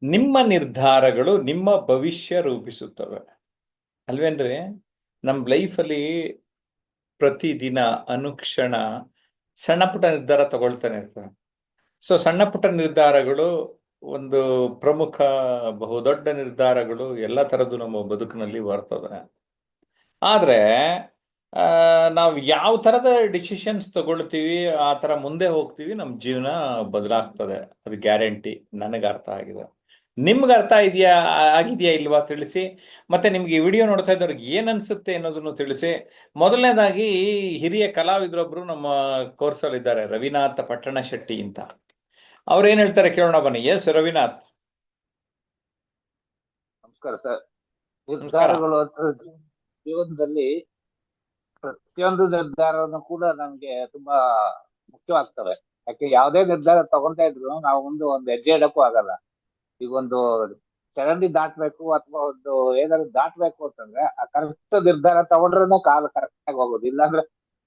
ನಿಮ್ಮ ನಿರ್ಧಾರಗಳು ನಿಮ್ಮ ಭವಿಷ್ಯ ರೂಪಿಸುತ್ತವೆ ಅಲ್ವೇನ್ರಿ? ನಮ್ಮ ಲೈಫಲ್ಲಿ ಪ್ರತಿದಿನ ಅನುಕ್ಷಣ ಸಣ್ಣ ಪುಟ್ಟ ನಿರ್ಧಾರ ತಗೊಳ್ತಾನೆ ಇರ್ತವೆ. ಸೊ ಸಣ್ಣ ಪುಟ್ಟ ನಿರ್ಧಾರಗಳು ಒಂದು ಪ್ರಮುಖ ಬಹುದೊಡ್ಡ ನಿರ್ಧಾರಗಳು ಎಲ್ಲ ಥರದ್ದು ನಮ್ಮ ಬದುಕಿನಲ್ಲಿ ಬರ್ತದೆ. ಆದರೆ ನಾವು ಯಾವ ಥರದ ಡಿಸಿಷನ್ಸ್ ತಗೊಳ್ತೀವಿ ಆ ಥರ ಮುಂದೆ ಹೋಗ್ತೀವಿ, ನಮ್ಮ ಜೀವನ ಬದಲಾಗ್ತದೆ. ಅದು ಗ್ಯಾರಂಟಿ. ನನಗೆ ಅರ್ಥ ಆಗಿದೆ. ನಿಮ್ಗೆ ಅರ್ಥ ಆಗಿದೆಯಾ ಇಲ್ವಾ ತಿಳಿಸಿ. ಮತ್ತೆ ನಿಮ್ಗೆ ಈ ವಿಡಿಯೋ ನೋಡ್ತಾ ಇದ್ದವ್ರಿಗೆ ಏನ್ ಅನ್ಸುತ್ತೆ ಅನ್ನೋದನ್ನು ತಿಳಿಸಿ. ಮೊದಲನೇದಾಗಿ ಹಿರಿಯ ಕಲಾವಿದರೊಬ್ರು ನಮ್ಮ ಕೋರ್ಸಲ್ಲಿ ಇದ್ದಾರೆ, ರವಿನಾಥ್ ಪಟ್ಟಣ ಶೆಟ್ಟಿ ಅಂತ. ಅವ್ರು ಏನ್ ಹೇಳ್ತಾರೆ ಕೇಳೋಣ ಬನ್ನಿ. ಎಸ್ ರವಿನಾಥ್. ನಮಸ್ಕಾರ ಸರ್. ನಿರ್ಧಾರಗಳು ಜೀವನದಲ್ಲಿ ಪ್ರತಿಯೊಂದು ನಿರ್ಧಾರವನ್ನು ಕೂಡ ನಮ್ಗೆ ತುಂಬಾ ಮುಖ್ಯವಾಗ್ತವೆ. ಯಾಕೆ ಯಾವುದೇ ನಿರ್ಧಾರ ತಗೊಂತಾ ಇದ್ರು ನಾವು ಮುಂದೆ ಒಂದು ಹೆಜ್ಜೆ ಇಡಕ್ಕೂ ಆಗಲ್ಲ. ಈಗ ಒಂದು ಚರಂಡಿ ದಾಟ್ಬೇಕು ಅಥವಾ ಒಂದು ಏನಾದ್ರು ದಾಟ್ಬೇಕು ಅಂತಂದ್ರೆ ಆ ಕರೆಕ್ಟ್ ನಿರ್ಧಾರ ತಗೊಂಡ್ರೆ ಕಾಲು ಕರೆಕ್ಟ್ ಆಗಿ ಹೋಗೋದು, ಇಲ್ಲಾಂದ್ರೆ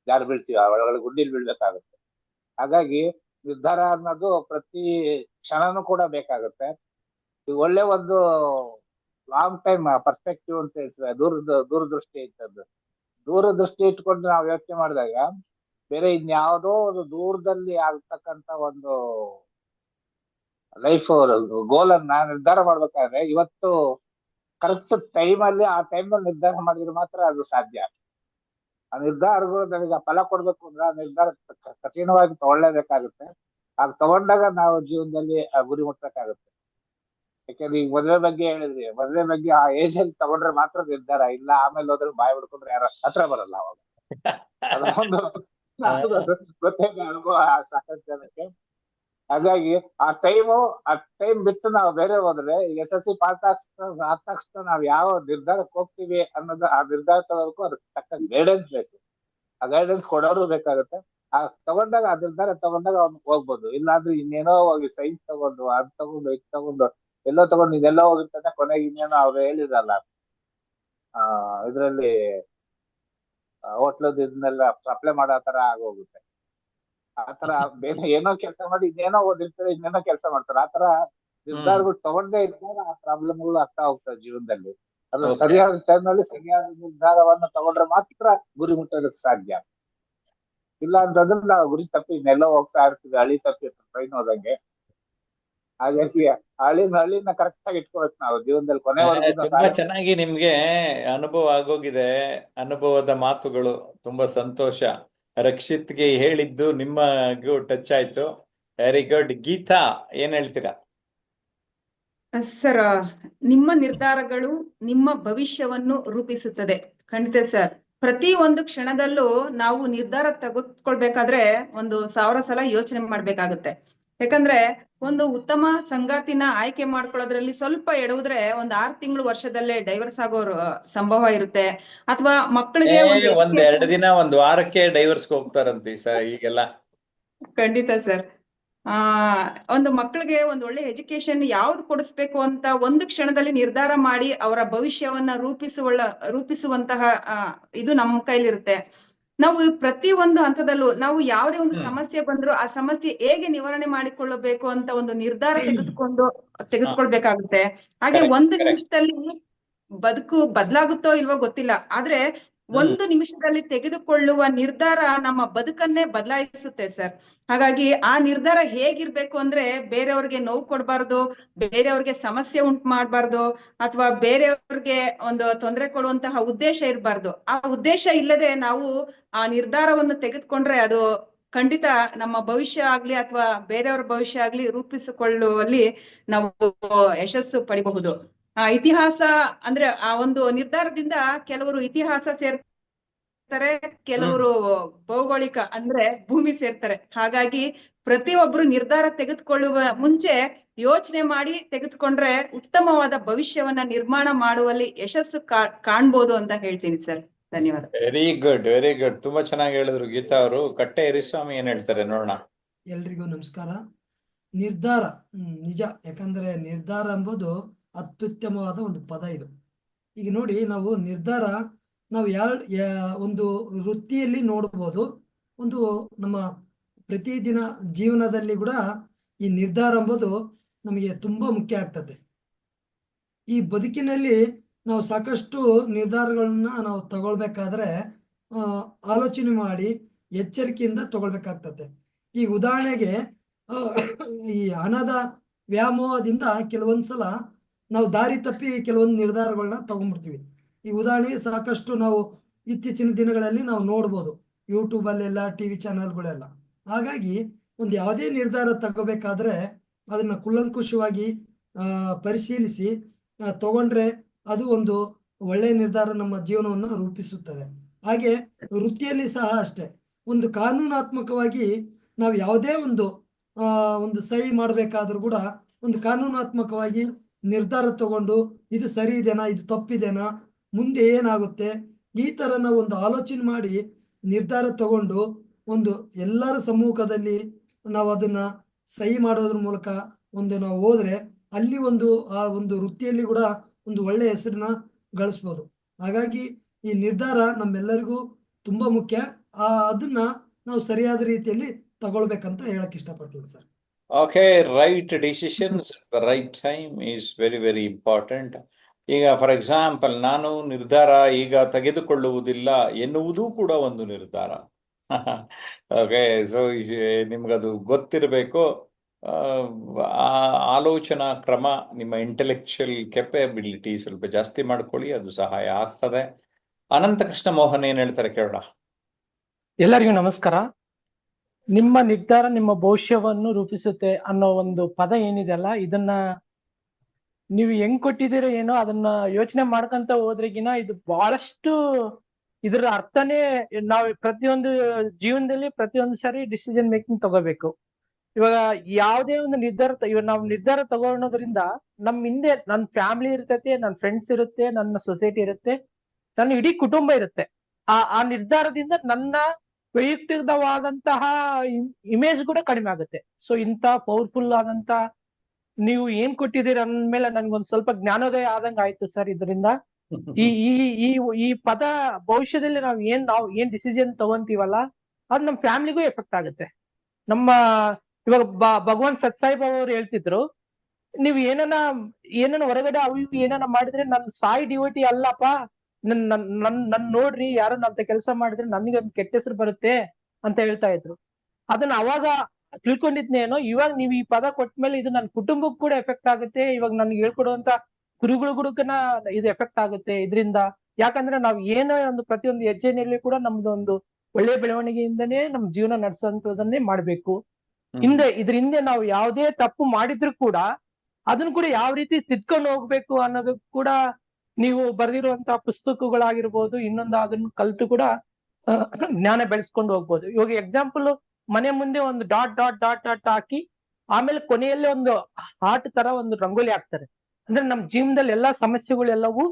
ಜಾರು ಬೀಳ್ತೀವಿ, ಒಳಗಡೆ ಗುಂಡಿಲ್ ಬೀಳ್ಬೇಕಾಗುತ್ತೆ. ಹಾಗಾಗಿ ನಿರ್ಧಾರ ಅನ್ನೋದು ಪ್ರತಿ ಕ್ಷಣನೂ ಕೂಡ ಬೇಕಾಗುತ್ತೆ. ಈಗ ಒಳ್ಳೆ ಒಂದು ಲಾಂಗ್ ಟೈಮ್ ಪರ್ಸ್ಪೆಕ್ಟಿವ್ ಅಂತ ಹೇಳ್ತೀವಿ, ದೂರದೃಷ್ಟಿ ಇರ್ತದ್ದು. ದೂರದೃಷ್ಟಿ ಇಟ್ಕೊಂಡು ನಾವು ಯೋಚನೆ ಮಾಡಿದಾಗ ಬೇರೆ ಇನ್ಯಾವುದೋ ಒಂದು ದೂರದಲ್ಲಿ ಆಗ್ತಕ್ಕಂತ ಒಂದು ಲೈಫ್ ಗೋಲ್ ಅನ್ನ ನಿರ್ಧಾರ ಮಾಡ್ಬೇಕಾದ್ರೆ ಇವತ್ತು ಕರೆಕ್ಟ್ ಟೈಮಲ್ಲಿ ಆ ಟೈಮಲ್ಲಿ ನಿರ್ಧಾರ ಮಾಡಿದ್ರೆ ಮಾತ್ರ ಅದು ಸಾಧ್ಯ. ಆ ನಿರ್ಧಾರಗಳು ನನಗೆ ಫಲ ಕೊಡ್ಬೇಕು ಅಂದ್ರೆ ಆ ನಿರ್ಧಾರ ಕಠಿಣವಾಗಿ ತಗೊಳ್ಳೇಬೇಕಾಗುತ್ತೆ. ಆಗ ತಗೊಂಡಾಗ ನಾವು ಜೀವನದಲ್ಲಿ ಆ ಗುರಿ ಮುಟ್ಟಬೇಕಾಗುತ್ತೆ. ಯಾಕಂದ್ರೆ ಈಗ ಮದುವೆ ಬಗ್ಗೆ ಹೇಳಿದ್ರಿ, ಮದುವೆ ಬಗ್ಗೆ ಆ ಏಜ್ ಅಲ್ಲಿ ತಗೊಂಡ್ರೆ ಮಾತ್ರ ನಿರ್ಧಾರ, ಇಲ್ಲ ಆಮೇಲೆ ಹೋದ್ರೆ ಬಾಯ್ ಬಿಡ್ಕೊಂಡ್ರೆ ಯಾರ ಹತ್ರ ಬರಲ್ಲ ಅವಾಗ. ಅದೊಂದು ಗೊತ್ತಾಗ ಅನುಭವ ಸಾಕಷ್ಟು ಜನಕ್ಕೆ. ಹಾಗಾಗಿ ಆ ಟೈಮ್ ಬಿಟ್ಟು ನಾವು ಬೇರೆ ಹೋದ್ರೆ SSLC ಪಾಸ್ ಆದ ತಕ್ಷಣ ನಾವ್ ಯಾವ ನಿರ್ಧಾರಕ್ಕೆ ಹೋಗ್ತೀವಿ ಅನ್ನೋದು ಆ ನಿರ್ಧಾರ ತಗೋಬೇಕು. ಅದಕ್ಕೆ ತಕ್ಕ ಗೈಡೆನ್ಸ್ ಬೇಕು, ಆ ಗೈಡೆನ್ಸ್ ಕೊಡೋರು ಬೇಕಾಗುತ್ತೆ. ಆ ತಗೊಂಡಾಗ ಆ ನಿರ್ಧಾರ ತಗೊಂಡಾಗ ಅವ್ನು ಹೋಗ್ಬೋದು. ಇಲ್ಲಾಂದ್ರೆ ಇನ್ನೇನೋ ಹೋಗಿ ಸೈನ್ಸ್ ತಗೊಂಡು ಅದ್ ತಗೊಂಡು ಇದ್ ತಗೊಂಡು ಎಲ್ಲೋ ತಗೊಂಡು ಇದೆಲ್ಲ ಹೋಗಿರ್ತಾನೆ, ಕೊನೆಗೆ ಇನ್ನೇನೋ ಅವ್ರು ಹೇಳಿದ್ರಲ್ಲ ಇದ್ರಲ್ಲಿ ಹೋಟ್ಲದ್ ಇದನ್ನೆಲ್ಲ ಸಪ್ಲೈ ಮಾಡೋ ತರ ಆಗೋಗುತ್ತೆ. ಆತರ ಬೇರೆ ಏನೋ ಕೆಲಸ ಮಾಡಿ ಇನ್ನೇನೋ ಓದಿರ್ತಾರೆ, ಇನ್ನೇನೋ ಕೆಲಸ ಮಾಡ್ತಾರೆ. ಆತರ ನಿರ್ಧಾರಗಳು ತಗೊಂಡೇ ಇದ್ದಾಗ ಆ ಪ್ರಾಬ್ಲಮ್ಗಳು ಆಗ್ತಾ ಹೋಗ್ತವೆ ಜೀವನದಲ್ಲಿ. ಅದು ಸರಿಯಾದ ಟೈಮ್ನಲ್ಲಿ ಸರಿಯಾದ ನಿರ್ಧಾರವನ್ನ ತಗೊಂಡ್ರೆ ಮಾತ್ರ ಗುರಿ ಮುಟ್ಟೋದಕ್ಕೆ ಸಾಧ್ಯ. ಇಲ್ಲ ಅಂತಂದ್ರೆ ನಾವು ಗುರಿ ತಪ್ಪಿ ಇನ್ನೆಲ್ಲೋ ಹೋಗ್ತಾ ಇರ್ತೀವಿ, ಹಳಿ ತಪ್ಪಿ ಟ್ರೈನ್ ಹೋದಂಗೆ. ಹಾಗಾಗಿ ಹಳ್ಳಿನ ಕರೆಕ್ಟ್ ಆಗಿ ಇಟ್ಕೊಬೇಕು ನಾವು ಜೀವನದಲ್ಲಿ ಕೊನೆವರೆಗೂ. ತುಂಬಾ ಚೆನ್ನಾಗಿ ನಿಮ್ಗೆ ಅನುಭವ ಆಗೋಗಿದೆ. ಅನುಭವದ ಮಾತುಗಳು ತುಂಬಾ ಸಂತೋಷ. ರಕ್ಷಿತ್ಗೆ ಹೇಳಿದ್ದು ನಿಮಗೂ ಟಚ್ ಆಯ್ತು. Very good. ಗೀತಾ ಏನ್ ಹೇಳ್ತೀರಾ? ಸರ್, ನಿಮ್ಮ ನಿರ್ಧಾರಗಳು ನಿಮ್ಮ ಭವಿಷ್ಯವನ್ನು ರೂಪಿಸುತ್ತದೆ. ಖಂಡಿತ ಸರ್. ಪ್ರತಿ ಒಂದು ಕ್ಷಣದಲ್ಲೂ ನಾವು ನಿರ್ಧಾರ ತೆಗೆದುಕೊಳ್ಬೇಕಾದ್ರೆ ಒಂದು 1000 ಸಲ ಯೋಚನೆ ಮಾಡ್ಬೇಕಾಗುತ್ತೆ. ಯಾಕಂದ್ರೆ ಒಂದು ಉತ್ತಮ ಸಂಗಾತಿನ ಆಯ್ಕೆ ಮಾಡ್ಕೊಳ್ಳೋದ್ರಲ್ಲಿ ಸ್ವಲ್ಪ ಎಡವುದ್ರೆ ಒಂದ್ 6 ತಿಂಗಳು ವರ್ಷದಲ್ಲೇ ಡೈವರ್ಸ್ ಆಗೋರು ಸಂಭವ ಇರುತ್ತೆ. ಅಥವಾ ಮಕ್ಕಳಿಗೆ ಒಂದ್ 2 ದಿನ 1 ವಾರಕ್ಕೆ ಡೈವರ್ಸ್ ಹೋಗ್ತಾರಂತೆ ಈಗೆಲ್ಲ. ಖಂಡಿತ ಸರ್. ಒಂದು ಮಕ್ಕಳಿಗೆ ಒಂದು ಒಳ್ಳೆ ಎಜುಕೇಶನ್ ಯಾವ್ದು ಕೊಡಿಸ್ಬೇಕು ಅಂತ ಒಂದು ಕ್ಷಣದಲ್ಲಿ ನಿರ್ಧಾರ ಮಾಡಿ ಅವರ ಭವಿಷ್ಯವನ್ನ ರೂಪಿಸುವಂತಹ ಇದು ನಮ್ಮ ಕೈಲಿರುತ್ತೆ. ನಾವು ಪ್ರತಿ ಒಂದು ಹಂತದಲ್ಲೂ ನಾವು ಯಾವುದೇ ಒಂದು ಸಮಸ್ಯೆ ಬಂದ್ರು ಆ ಸಮಸ್ಯೆ ಹೇಗೆ ನಿವಾರಣೆ ಮಾಡಿಕೊಳ್ಳಬೇಕು ಅಂತ ಒಂದು ನಿರ್ಧಾರ ತೆಗೆದುಕೊಳ್ಬೇಕಾಗುತ್ತೆ. ಹಾಗೆ ಒಂದು ನಿಮಿಷದಲ್ಲಿ ಬದುಕು ಬದಲಾಗುತ್ತೋ ಇಲ್ವೋ ಗೊತ್ತಿಲ್ಲ, ಆದ್ರೆ ಒಂದು ನಿಮಿಷದಲ್ಲಿ ತೆಗೆದುಕೊಳ್ಳುವ ನಿರ್ಧಾರ ನಮ್ಮ ಬದುಕನ್ನೇ ಬದಲಾಯಿಸುತ್ತೆ ಸರ್. ಹಾಗಾಗಿ ಆ ನಿರ್ಧಾರ ಹೇಗಿರ್ಬೇಕು ಅಂದ್ರೆ ಬೇರೆಯವ್ರಿಗೆ ನೋವು ಕೊಡಬಾರ್ದು, ಬೇರೆಯವ್ರಿಗೆ ಸಮಸ್ಯೆ ಉಂಟು ಮಾಡಬಾರ್ದು, ಅಥವಾ ಬೇರೆಯವ್ರಿಗೆ ಒಂದು ತೊಂದರೆ ಕೊಡುವಂತಹ ಉದ್ದೇಶ ಇರಬಾರ್ದು. ಆ ಉದ್ದೇಶ ಇಲ್ಲದೆ ನಾವು ಆ ನಿರ್ಧಾರವನ್ನು ತೆಗೆದುಕೊಂಡ್ರೆ ಅದು ಖಂಡಿತ ನಮ್ಮ ಭವಿಷ್ಯ ಆಗ್ಲಿ ಅಥವಾ ಬೇರೆಯವ್ರ ಭವಿಷ್ಯ ಆಗ್ಲಿ ರೂಪಿಸಿಕೊಳ್ಳುವಲ್ಲಿ ನಾವು ಯಶಸ್ಸು ಪಡಿಬಹುದು. ಇತಿಹಾಸ ಅಂದ್ರೆ ಆ ಒಂದು ನಿರ್ಧಾರದಿಂದ ಕೆಲವರು ಇತಿಹಾಸ ಸೇರ್ತಾರೆ, ಕೆಲವರು ಭೌಗೋಳಿಕ ಅಂದ್ರೆ ಭೂಮಿ ಸೇರ್ತಾರೆ. ಹಾಗಾಗಿ ಪ್ರತಿಯೊಬ್ರು ನಿರ್ಧಾರ ತೆಗೆದುಕೊಳ್ಳುವ ಮುಂಚೆ ಯೋಚನೆ ಮಾಡಿ ತೆಗೆದುಕೊಂಡ್ರೆ ಉತ್ತಮವಾದ ಭವಿಷ್ಯವನ್ನ ನಿರ್ಮಾಣ ಮಾಡುವಲ್ಲಿ ಯಶಸ್ಸು ಕಾಣ್ಬೋದು ಅಂತ ಹೇಳ್ತೀನಿ ಸರ್. ಧನ್ಯವಾದ. Very good, very good. ತುಂಬಾ ಚೆನ್ನಾಗಿ ಹೇಳಿದ್ರು ಗೀತಾ ಅವರು. ಕಟ್ಟೆ ಹರಿಸ್ವಾಮಿ ಏನ್ ಹೇಳ್ತಾರೆ ನೋಡೋಣ. ಎಲ್ರಿಗೂ ನಮಸ್ಕಾರ. ನಿರ್ಧಾರ ನಿಜ, ಯಾಕಂದ್ರೆ ನಿರ್ಧಾರ ಎಂಬುದು ಅತ್ಯುತ್ತಮವಾದ ಒಂದು ಪದ ಇದು. ಈಗ ನೋಡಿ, ನಾವು ನಿರ್ಧಾರ ನಾವು ಒಂದು ವೃತ್ತಿಯಲ್ಲಿ ನೋಡ್ಬೋದು, ಒಂದು ನಮ್ಮ ಪ್ರತಿದಿನ ಜೀವನದಲ್ಲಿ ಕೂಡ ಈ ನಿರ್ಧಾರ ಎಂಬುದು ನಮಗೆ ತುಂಬಾ ಮುಖ್ಯ ಆಗ್ತದೆ. ಈ ಬದುಕಿನಲ್ಲಿ ನಾವು ಸಾಕಷ್ಟು ನಿರ್ಧಾರಗಳನ್ನ ನಾವು ತಗೊಳ್ಬೇಕಾದ್ರೆ ಆಲೋಚನೆ ಮಾಡಿ ಎಚ್ಚರಿಕೆಯಿಂದ ತಗೊಳ್ಬೇಕಾಗ್ತದೆ. ಈ ಉದಾಹರಣೆಗೆ ಆ, ಈ ಹಣದ ವ್ಯಾಮೋಹದಿಂದ ಕೆಲವೊಂದ್ಸಲ ನಾವು ದಾರಿ ತಪ್ಪಿ ಕೆಲವೊಂದು ನಿರ್ಧಾರಗಳನ್ನ ತಗೊಂಡ್ಬಿಡ್ತೀವಿ. ಈ ಉದಾಹರಣೆಗೆ ಸಾಕಷ್ಟು ನಾವು ಇತ್ತೀಚಿನ ದಿನಗಳಲ್ಲಿ ನಾವು ನೋಡ್ಬೋದು, ಯೂಟ್ಯೂಬಲ್ಲೆಲ್ಲ ಟಿವಿ ಚಾನೆಲ್ಗಳೆಲ್ಲ. ಹಾಗಾಗಿ ಒಂದು ಯಾವುದೇ ನಿರ್ಧಾರ ತಗೋಬೇಕಾದ್ರೆ ಅದನ್ನ ಕೂಲಂಕುಷವಾಗಿ ಪರಿಶೀಲಿಸಿ ತಗೊಂಡ್ರೆ ಅದು ಒಂದು ಒಳ್ಳೆಯ ನಿರ್ಧಾರ ನಮ್ಮ ಜೀವನವನ್ನು ರೂಪಿಸುತ್ತದೆ. ಹಾಗೆ ವೃತ್ತಿಯಲ್ಲಿ ಸಹ ಅಷ್ಟೇ, ಒಂದು ಕಾನೂನಾತ್ಮಕವಾಗಿ ನಾವು ಯಾವುದೇ ಒಂದು ಸಹಿ ಮಾಡಬೇಕಾದ್ರೂ ಕೂಡ ಒಂದು ಕಾನೂನಾತ್ಮಕವಾಗಿ ನಿರ್ಧಾರ ತಗೊಂಡು ಇದು ಸರಿ ಇದೆನಾ, ಇದು ತಪ್ಪಿದೆನಾ, ಮುಂದೆ ಏನಾಗುತ್ತೆ, ಈ ತರ ನಾವು ಒಂದು ಆಲೋಚನೆ ಮಾಡಿ ನಿರ್ಧಾರ ತಗೊಂಡು ಒಂದು ಎಲ್ಲರ ಸಮ್ಮುಖದಲ್ಲಿ ನಾವು ಅದನ್ನ ಸಹಿ ಮಾಡೋದ್ರ ಮೂಲಕ ನಾವು ಹೋದ್ರೆ ಅಲ್ಲಿ ಆ ಒಂದು ವೃತ್ತಿಯಲ್ಲಿ ಕೂಡ ಒಂದು ಒಳ್ಳೆಯ ಹೆಸರನ್ನ ಗಳಿಸ್ಬೋದು. ಹಾಗಾಗಿ ಈ ನಿರ್ಧಾರ ನಮ್ಮೆಲ್ಲರಿಗೂ ತುಂಬಾ ಮುಖ್ಯ. ಅದನ್ನ ನಾವು ಸರಿಯಾದ ರೀತಿಯಲ್ಲಿ ತಗೊಳ್ಬೇಕಂತ ಹೇಳಕ್ ಇಷ್ಟಪಡ್ತೀನಿ sir. Okay, right decisions at the right time is very very important. ಈಗ ಫಾರ್ ಎಕ್ಸಾಂಪಲ್, ನಾನು ನಿರ್ಧಾರ ಈಗ ತೆಗೆದುಕೊಳ್ಳುವುದಿಲ್ಲ ಎನ್ನುವುದೂ ಕೂಡ ಒಂದು ನಿರ್ಧಾರ. ಓಕೆ, ಸೊ ನಿಮ್ಗದು ಗೊತ್ತಿರಬೇಕು. ಆ ಆಲೋಚನಾ ಕ್ರಮ, ನಿಮ್ಮ ಇಂಟೆಲೆಕ್ಚುಯಲ್ ಕೆಪಬಿಲಿಟಿ ಸ್ವಲ್ಪ ಜಾಸ್ತಿ ಮಾಡ್ಕೊಳ್ಳಿ, ಅದು ಸಹಾಯ ಆಗ್ತದೆ. ಅನಂತ ಕೃಷ್ಣ ಮೋಹನ್ ಏನ್ ಹೇಳ್ತಾರೆ ಕೇಳೋಣ. ಎಲ್ಲರಿಗೂ ನಮಸ್ಕಾರ. ನಿಮ್ಮ ನಿರ್ಧಾರ ನಿಮ್ಮ ಭವಿಷ್ಯವನ್ನು ರೂಪಿಸುತ್ತೆ ಅನ್ನೋ ಒಂದು ಪದ ಏನಿದೆಯಲ್ಲ, ಇದನ್ನ ನೀವು ಹೆಂಗ್ ಕೊಟ್ಟಿದ್ದೀರೋ ಏನೋ ಅದನ್ನ ಯೋಚನೆ ಮಾಡ್ಕೊಂತ ಹೋದ್ರೆಗಿನ ಇದು ಬಹಳಷ್ಟು ಇದರ ಅರ್ಥನೇ ನಾವು ಪ್ರತಿಯೊಂದು ಜೀವನದಲ್ಲಿ ಪ್ರತಿಯೊಂದು ಸಾರಿ ಡಿಸಿಷನ್ ಮೇಕಿಂಗ್ ತಗೋಬೇಕು. ಇವಾಗ ಯಾವುದೇ ಒಂದು ಇವಾಗ ನಾವು ನಿರ್ಧಾರ ತಗೊಳೋದ್ರಿಂದ ನಮ್ ಹಿಂದೆ ನನ್ನ ಫ್ಯಾಮಿಲಿ ಇರ್ತೈತೆ, ನನ್ನ ಫ್ರೆಂಡ್ಸ್ ಇರುತ್ತೆ, ನನ್ನ ಸೊಸೈಟಿ ಇರುತ್ತೆ, ನನ್ನ ಇಡೀ ಕುಟುಂಬ ಇರುತ್ತೆ. ಆ ನಿರ್ಧಾರದಿಂದ ನನ್ನ ವೈಯಕ್ತಿಕವಾದಂತಹ ಇಮೇಜ್ ಕೂಡ ಕಡಿಮೆ ಆಗುತ್ತೆ. ಸೊ ಇಂಥ ಪವರ್ಫುಲ್ ಆದಂತ ನೀವು ಏನ್ ಕೊಟ್ಟಿದ್ದೀರ ಅಂದ್ಮೇಲೆ ನನ್ಗೊಂದ್ ಸ್ವಲ್ಪ ಜ್ಞಾನೋದಯ ಆದಂಗ ಆಯ್ತು ಸರ್. ಇದರಿಂದ ಈ ಈ ಈ ಪದ ಭವಿಷ್ಯದಲ್ಲಿ ನಾವು ಏನ್ ಡಿಸಿಷನ್ ತಗೊಂತೀವಲ್ಲ ಅದು ನಮ್ಮ ಫ್ಯಾಮಿಲಿಗೂ ಎಫೆಕ್ಟ್ ಆಗುತ್ತೆ. ನಮ್ಮ ಇವಾಗ ಭಗವಾನ್ ಸತ್ಸಾಯಿಬಾಬಾ ಅವ್ರು ಹೇಳ್ತಿದ್ರು, ನೀವು ಏನನ ಹೊರಗಡೆ ಅವು ಏನನ ಮಾಡಿದ್ರೆ ನನ್ ಸಾಯಿ ಡಿವೋಟಿ ಅಲ್ಲಪ್ಪ, ನನ್ ನೋಡ್ರಿ ಯಾರನ್ನ ಅಂತ ಕೆಲಸ ಮಾಡಿದ್ರೆ ನನ್ಗೆ ಒಂದು ಕೆಟ್ಟ ಹೆಸರು ಬರುತ್ತೆ ಅಂತ ಹೇಳ್ತಾ ಇದ್ರು. ಅದನ್ನ ಅವಾಗ ತಿಳ್ಕೊಂಡಿದ್ನೇನೋ, ಇವಾಗ ನೀವು ಈ ಪದ ಕೊಟ್ಮೇಲೆ ಇದು ನನ್ನ ಕುಟುಂಬಕ್ಕೆ ಕೂಡ ಎಫೆಕ್ಟ್ ಆಗುತ್ತೆ. ಇವಾಗ ನನ್ಗೆ ಹೇಳ್ಕೊಡುವಂತ ಗುರುಗಳ ಇದು ಎಫೆಕ್ಟ್ ಆಗುತ್ತೆ ಇದರಿಂದ. ಯಾಕಂದ್ರೆ ನಾವು ಏನೋ ಒಂದು ಪ್ರತಿಯೊಂದು ಹೆಜ್ಜೆನಲ್ಲಿ ಕೂಡ ನಮ್ದು ಒಂದು ಒಳ್ಳೆ ಬೆಳವಣಿಗೆಯಿಂದನೇ ನಮ್ ಜೀವನ ನಡೆಸೋಂಥದ್ದನ್ನೇ ಮಾಡ್ಬೇಕು. ಇದ್ರ ಹಿಂದೆ ನಾವು ಯಾವುದೇ ತಪ್ಪು ಮಾಡಿದ್ರು ಕೂಡ ಅದನ್ನ ಕೂಡ ಯಾವ ರೀತಿ ತಿದ್ಕೊಂಡು ಹೋಗ್ಬೇಕು ಅನ್ನೋದು ಕೂಡ ನೀವು ಬರೆದಿರುವಂತಹ ಪುಸ್ತಕಗಳಾಗಿರ್ಬೋದು, ಇನ್ನೊಂದು ಅದನ್ನ ಕಲ್ತು ಕೂಡ ಜ್ಞಾನ ಬೆಳೆಸ್ಕೊಂಡು ಹೋಗ್ಬೋದು. ಇವಾಗ ಎಕ್ಸಾಂಪಲ್, ಮನೆ ಮುಂದೆ ಒಂದು ಡಾಟ್ ಡಾಟ್ ಡಾಟ್ ಡಾಟ್ ಹಾಕಿ ಆಮೇಲೆ ಕೊನೆಯಲ್ಲಿ ಒಂದು ಹಾರ್ಟ್ ತರ ಒಂದು ರಂಗೋಲಿ ಹಾಕ್ತಾರೆ. ಅಂದ್ರೆ ನಮ್ ಜೀವನದಲ್ಲಿ ಎಲ್ಲಾ ಸಮಸ್ಯೆಗಳೆಲ್ಲವೂ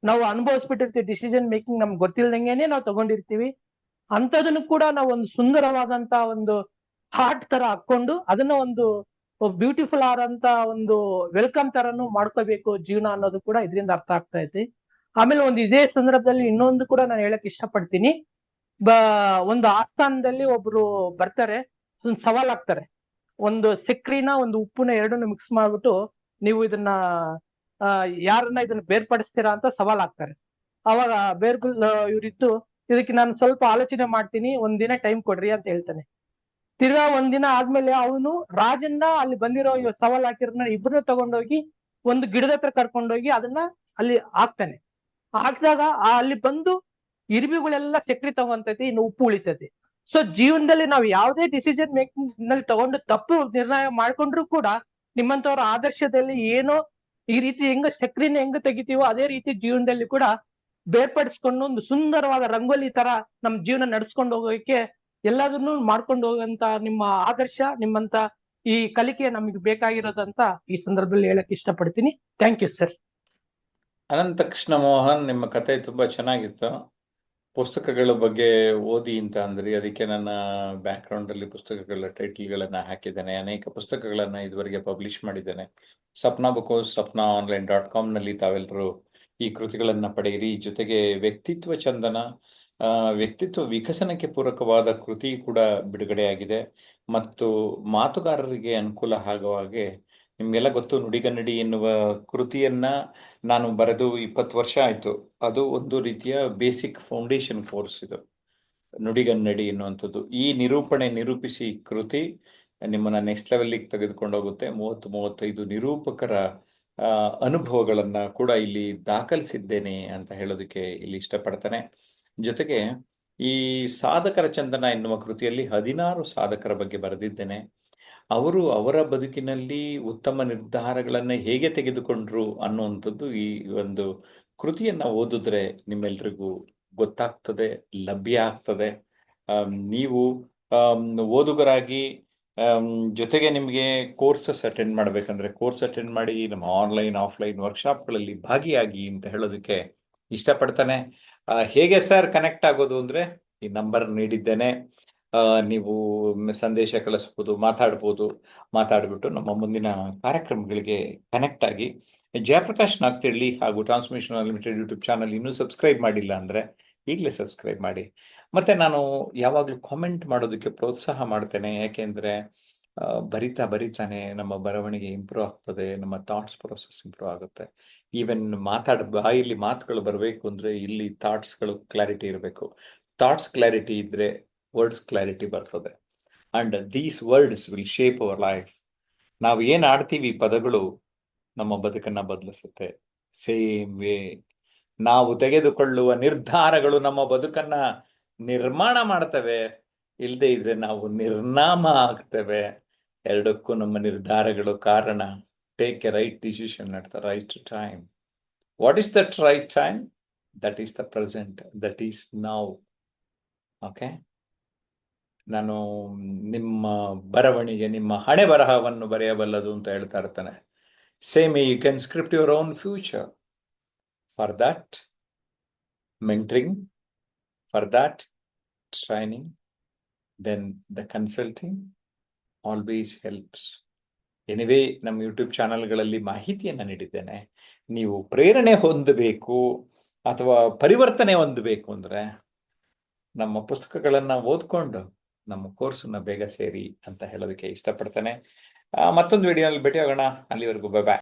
ನಾವು ಅನುಭವಿಸ್ಬಿಟ್ಟಿರ್ತೀವಿ. ಡಿಸಿಷನ್ ಮೇಕಿಂಗ್ ನಮ್ಗೆ ಗೊತ್ತಿಲ್ದಂಗೆನೆ ನಾವು ತಗೊಂಡಿರ್ತೀವಿ. ಅಂತದನ್ನು ಕೂಡ ನಾವು ಒಂದು ಸುಂದರವಾದಂತ ಒಂದು ಹಾರ್ಟ್ ತರ ಹಾಕೊಂಡು ಅದನ್ನ ಒಂದು ಬ್ಯೂಟಿಫುಲ್ ಆದಂತ ಒಂದು ವೆಲ್ಕಮ್ ತರನು ಮಾಡ್ಕೋಬೇಕು ಜೀವನ ಅನ್ನೋದು ಕೂಡ ಇದರಿಂದ ಅರ್ಥ ಆಗ್ತಾ ಐತಿ. ಆಮೇಲೆ ಇದೇ ಸಂದರ್ಭದಲ್ಲಿ ಇನ್ನೊಂದು ಕೂಡ ನಾನು ಹೇಳಕ್ ಇಷ್ಟಪಡ್ತೀನಿ. ಒಂದು ಆಸ್ಥಾನದಲ್ಲಿ ಒಬ್ರು ಬರ್ತಾರೆ, ಒಂದು ಸವಾಲ್ ಹಾಕ್ತಾರೆ. ಒಂದು ಸಕ್ರಿನ ಒಂದು ಉಪ್ಪುನ ಎರಡನ್ನು ಮಿಕ್ಸ್ ಮಾಡ್ಬಿಟ್ಟು ನೀವು ಇದನ್ನ ಯಾರನ್ನ ಇದನ್ನ ಬೇರ್ಪಡಿಸ್ತೀರಾ ಅಂತ ಸವಾಲ್ ಹಾಕ್ತಾರೆ. ಅವಾಗ ಇವ್ರಿದ್ದು ಇದಕ್ಕೆ ನಾನು ಸ್ವಲ್ಪ ಆಲೋಚನೆ ಮಾಡ್ತೀನಿ, ಒಂದಿನ ಟೈಮ್ ಕೊಡ್ರಿ ಅಂತ ಹೇಳ್ತಾನೆ. ತಿರ್ಗಾ ಒಂದಿನ ಆದ್ಮೇಲೆ ಅವನು ರಾಜನ್ನ ಅಲ್ಲಿ ಬಂದಿರೋ ಸವಾಲ್ ಹಾಕಿರೋನ ಇಬ್ಬರನ್ನ ತಗೊಂಡೋಗಿ ಒಂದು ಗಿಡದ ಹತ್ರ ಕರ್ಕೊಂಡೋಗಿ ಅದನ್ನ ಅಲ್ಲಿ ಹಾಕ್ತಾನೆ. ಹಾಕಿದಾಗ ಅಲ್ಲಿ ಬಂದು ಇರ್ಬಿಗಳೆಲ್ಲ ಸಕ್ರಿ ತಗೊಂತೈತಿ, ಇನ್ನು ಉಪ್ಪು ಉಳಿತೈತಿ. ಸೊ ಜೀವನದಲ್ಲಿ ನಾವು ಯಾವುದೇ ಡಿಸಿಷನ್ ಮೇಕಿಂಗ್ ನಲ್ಲಿ ತಗೊಂಡು ತಪ್ಪು ನಿರ್ಣಯ ಮಾಡ್ಕೊಂಡ್ರು ಕೂಡ ನಿಮ್ಮಂತವ್ರ ಆದರ್ಶದಲ್ಲಿ ಏನೋ ಈ ರೀತಿ ಸಕ್ರಿನ ಹೆಂಗ ತೆಗಿತೀವೋ ಅದೇ ರೀತಿ ಜೀವನದಲ್ಲಿ ಕೂಡ ಬೇರ್ಪಡಿಸ್ಕೊಂಡು ಒಂದು ಸುಂದರವಾದ ರಂಗೋಲಿ ತರ ನಮ್ ಜೀವನ ನಡ್ಸ್ಕೊಂಡು ಹೋಗೋಕೆ ಎಲ್ಲದನ್ನು ಮಾಡ್ಕೊಂಡು ಹೋಗಂತ ನಿಮ್ಮ ಆದರ್ಶ, ನಿಮ್ಮಂತ ಈ ಕಲಿಕೆ ನಮಗೆ ಬೇಕಾಗಿರೋದಂತ ಈ ಸಂದರ್ಭದಲ್ಲಿ ಹೇಳಕ್ ಇಷ್ಟಪಡ್ತೀನಿ. Thank you sir. Anantha Krishna Mohan, ನಿಮ್ಮ ಕತೆ ತುಂಬಾ ಚೆನ್ನಾಗಿತ್ತು. ಪುಸ್ತಕಗಳ ಬಗ್ಗೆ ಓದಿ ಅಂತ ಅಂದ್ರಿ, ಅದಕ್ಕೆ ನನ್ನ ಬ್ಯಾಕ್ಗ್ರೌಂಡ್ ಅಲ್ಲಿ ಪುಸ್ತಕಗಳ ಟೈಟಲ್ಗಳನ್ನ ಹಾಕಿದ್ದೇನೆ. ಅನೇಕ ಪುಸ್ತಕಗಳನ್ನ ಇದುವರೆಗೆ ಪಬ್ಲಿಷ್ ಮಾಡಿದ್ದೇನೆ. ಸಪ್ನಾ ಬುಕೋಸ್ sapnaonline.com ನಲ್ಲಿ ತಾವೆಲ್ಲರೂ ಈ ಕೃತಿಗಳನ್ನ ಪಡೆಯಿರಿ. ಜೊತೆಗೆ ವ್ಯಕ್ತಿತ್ವ ಚಂದನ, ವ್ಯಕ್ತಿತ್ವ ವಿಕಸನಕ್ಕೆ ಪೂರಕವಾದ ಕೃತಿ ಕೂಡ ಬಿಡುಗಡೆಯಾಗಿದೆ. ಮತ್ತು ಮಾತುಗಾರರಿಗೆ ಅನುಕೂಲ ಆಗುವ ಹಾಗೆ ನಿಮಗೆಲ್ಲ ಗೊತ್ತು, ನುಡಿಗನ್ನಡಿ ಎನ್ನುವ ಕೃತಿಯನ್ನ ನಾನು ಬರೆದು 20 ವರ್ಷ ಆಯಿತು. ಅದು ಒಂದು ರೀತಿಯ ಬೇಸಿಕ್ ಫೌಂಡೇಶನ್ ಕೋರ್ಸ್ ಇದು, ನುಡಿಗನ್ನಡಿ ಎನ್ನುವಂಥದ್ದು. ಈ ನಿರೂಪಿಸಿ ಕೃತಿ ನಿಮ್ಮನ್ನ ನೆಕ್ಸ್ಟ್ ಲೆವೆಲ್ಗೆ ತೆಗೆದುಕೊಂಡು ಹೋಗುತ್ತೆ. 30-35 ನಿರೂಪಕರ ಅನುಭವಗಳನ್ನ ಕೂಡ ಇಲ್ಲಿ ದಾಖಲಿಸಿದ್ದೇನೆ ಅಂತ ಹೇಳೋದಕ್ಕೆ ಇಲ್ಲಿ ಇಷ್ಟಪಡ್ತಾನೆ. ಜೊತೆಗೆ ಈ ಸಾಧಕರ ಚಂದನ ಎನ್ನುವ ಕೃತಿಯಲ್ಲಿ 16 ಸಾಧಕರ ಬಗ್ಗೆ ಬರೆದಿದ್ದೇನೆ. ಅವರು ಅವರ ಬದುಕಿನಲ್ಲಿ ಉತ್ತಮ ನಿರ್ಧಾರಗಳನ್ನು ಹೇಗೆ ತೆಗೆದುಕೊಂಡ್ರು ಅನ್ನುವಂಥದ್ದು ಈ ಒಂದು ಕೃತಿಯನ್ನ ಓದಿದ್ರೆ ನಿಮ್ಮೆಲ್ರಿಗೂ ಗೊತ್ತಾಗ್ತದೆ, ಲಭ್ಯ ಆಗ್ತದೆ. ನೀವು ಓದುಗರಾಗಿ ಜೊತೆಗೆ ನಿಮಗೆ ಕೋರ್ಸಸ್ ಅಟೆಂಡ್ ಮಾಡಬೇಕಂದ್ರೆ ಕೋರ್ಸ್ ಅಟೆಂಡ್ ಮಾಡಿ ನಮ್ಮ ಆನ್ಲೈನ್ ಆಫ್ಲೈನ್ ವರ್ಕ್ಶಾಪ್ಗಳಲ್ಲಿ ಭಾಗಿಯಾಗಿ ಅಂತ ಹೇಳೋದಕ್ಕೆ ಇಷ್ಟಪಡ್ತಾನೆ. ಹೇಗೆ ಸರ್ ಕನೆಕ್ಟ್ ಆಗೋದು ಅಂದರೆ ಈ ನಂಬರ್ ನೀಡಿದ್ದೇನೆ. ನೀವು ಸಂದೇಶ ಕಳಿಸ್ಬೋದು, ಮಾತಾಡ್ಬಿಟ್ಟು ನಮ್ಮ ಮುಂದಿನ ಕಾರ್ಯಕ್ರಮಗಳಿಗೆ ಕನೆಕ್ಟ್ ಆಗಿ. ಜಯಪ್ರಕಾಶ್ ನಾಗ್ತಿಹಳ್ಳಿ ಹಾಗೂ ಟ್ರಾನ್ಸ್ಮಿಷನ್ ಅನ್ಲಿಮಿಟೆಡ್ ಯೂಟ್ಯೂಬ್ ಚಾನಲ್ ಇನ್ನೂ ಸಬ್ಸ್ಕ್ರೈಬ್ ಮಾಡಿಲ್ಲ ಅಂದರೆ ಈಗಲೇ ಸಬ್ಸ್ಕ್ರೈಬ್ ಮಾಡಿ. ಮತ್ತು ನಾನು ಯಾವಾಗಲೂ ಕಾಮೆಂಟ್ ಮಾಡೋದಕ್ಕೆ ಪ್ರೋತ್ಸಾಹ ಮಾಡ್ತೇನೆ. ಯಾಕೆಂದರೆ ಬರಿತಾನೆ ನಮ್ಮ ಬರವಣಿಗೆ ಇಂಪ್ರೂವ್ ಆಗ್ತದೆ, ನಮ್ಮ ಥಾಟ್ಸ್ ಪ್ರೊಸೆಸ್ ಇಂಪ್ರೂವ್ ಆಗುತ್ತೆ. ಈವನ್ ಬಾಯಲ್ಲಿ ಮಾತುಗಳು ಬರಬೇಕು ಅಂದರೆ ಇಲ್ಲಿ ಥಾಟ್ಸ್ಗಳು ಕ್ಲಾರಿಟಿ ಇರಬೇಕು. ಥಾಟ್ಸ್ ಕ್ಲಾರಿಟಿ ಇದ್ದರೆ ವರ್ಡ್ಸ್ ಕ್ಲಾರಿಟಿ ಬರ್ತದೆ. And these words will shape our life. ನಾವು ಏನು ಆಡ್ತೀವಿ ಪದಗಳು ನಮ್ಮ ಬದುಕನ್ನು ಬದಲಿಸುತ್ತೆ. ಸೇಮ್ ವೇ ನಾವು ತೆಗೆದುಕೊಳ್ಳುವ ನಿರ್ಧಾರಗಳು ನಮ್ಮ ಬದುಕನ್ನ ನಿರ್ಮಾಣ ಮಾಡ್ತವೆ. ಇಲ್ಲದೆ ಇದ್ರೆ ನಾವು ನಿರ್ನಾಮ ಆಗ್ತೇವೆ. ಎರಡಕ್ಕೂ ನಮ್ಮ ನಿರ್ಧಾರಗಳು ಕಾರಣ. Take A right decision at the right time. What is that right time? That is the present, that is now. Okay, ನಾನು ನಿಮ್ಮ ಬರವಣಿಗೆ ನಿಮ್ಮ ಹಣೆ ಬರಹವನ್ನು ಬರೆಯಬಲ್ಲದು ಅಂತ ಹೇಳ್ತಾ ಇರ್ತಾನೆ. Same you can script your own future. For that mentoring, for that training, then the consulting always helps. Anyway, ನಮ್ಮ ಯೂಟ್ಯೂಬ್ ಚಾನಲ್ಗಳಲ್ಲಿ ಮಾಹಿತಿಯನ್ನು ನೀಡಿದ್ದೇನೆ. ನೀವು ಪ್ರೇರಣೆ ಹೊಂದಬೇಕು ಅಥವಾ ಪರಿವರ್ತನೆ ಹೊಂದಬೇಕು ಅಂದರೆ ನಮ್ಮ ಪುಸ್ತಕಗಳನ್ನು ಓದ್ಕೊಂಡು ನಮ್ಮ ಕೋರ್ಸನ್ನು ಬೇಗ ಸೇರಿ ಅಂತ ಹೇಳೋದಕ್ಕೆ ಇಷ್ಟಪಡ್ತೇನೆ. ಮತ್ತೊಂದು ವಿಡಿಯೋನಲ್ಲಿ ಭೇಟಿ ಆಗೋಣ. ಅಲ್ಲಿವರೆಗೂ ಬಾಯ್.